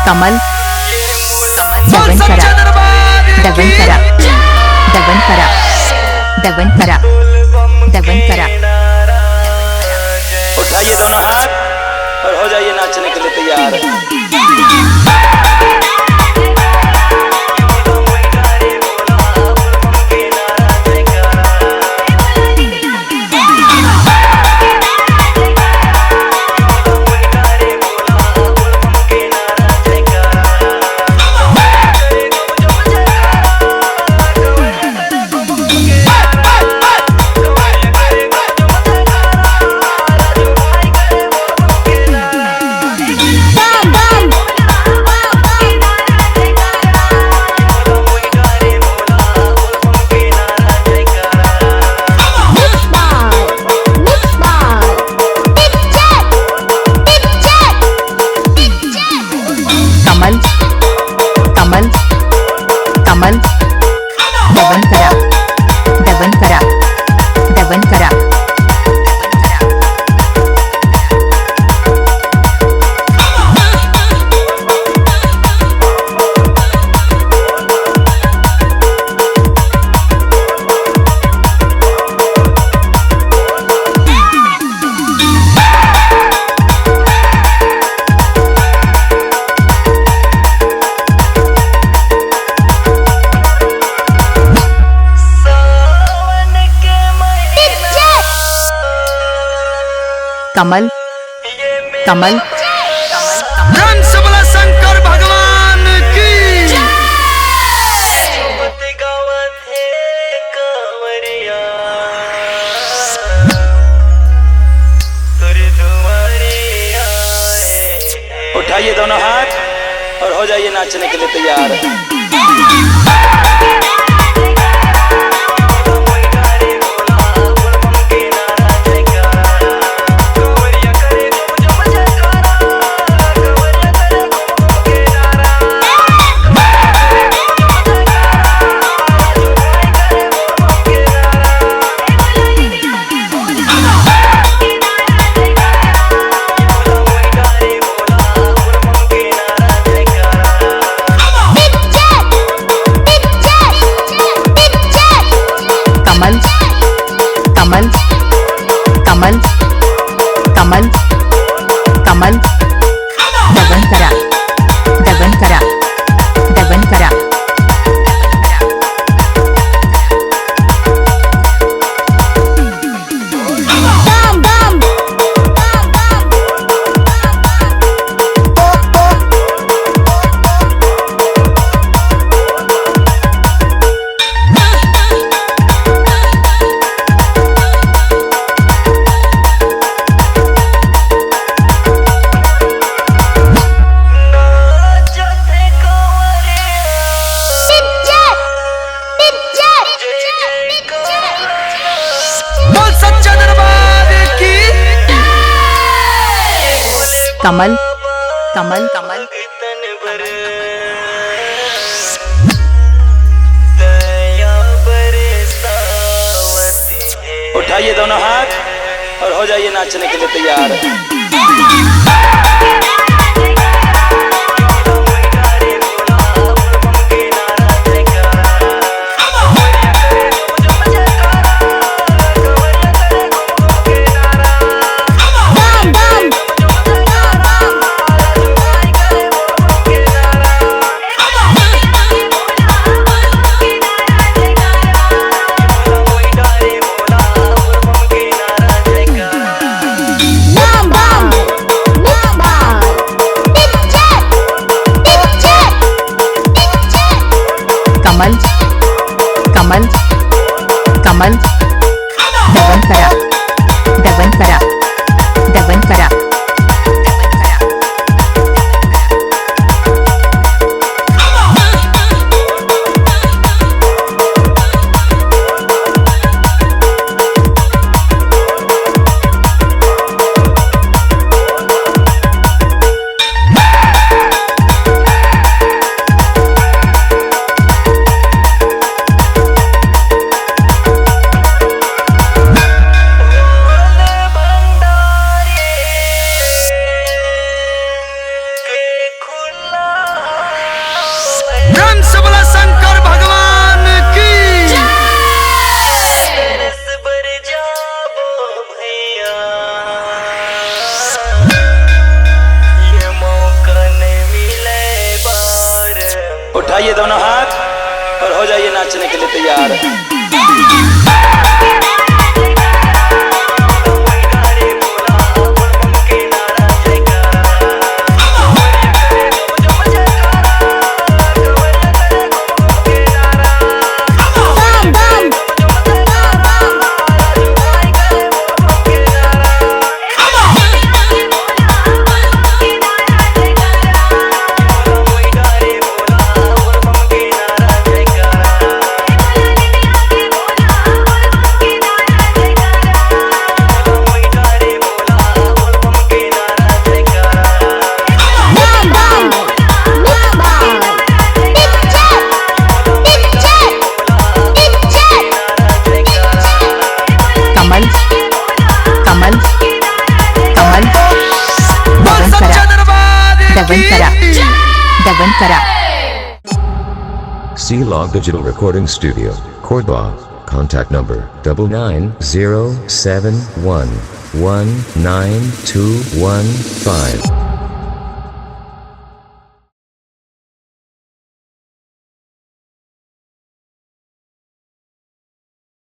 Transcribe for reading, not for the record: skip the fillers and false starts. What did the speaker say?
कमल दवनकरा दवनकरा दवनकरा दवनकरा दवनकरा। उठाइए दोनों हाथ और हो जाइए नाचने के लिए तैयार। कमल कमल दवनकरा दवनकरा दवनकरा। कमल कमल शंकर भगवान की उठाइए दोनों हाथ और हो जाइए नाचने के लिए तैयार। कमल कमल कमल कमल दवनकरा दवनकरा दवनकरा। कमल कमल कमल उठाइए दोनों हाथ और हो जाइए नाचने के लिए तैयार। कमल कमल कमल दवनकरा दवनकरा दवनकरा। बढ़ाइए दोनों हाथ और हो जाइए नाचने के लिए तैयार। Davankara. C-Log Digital Recording Studio, Cordoba. Contact number 99071192115.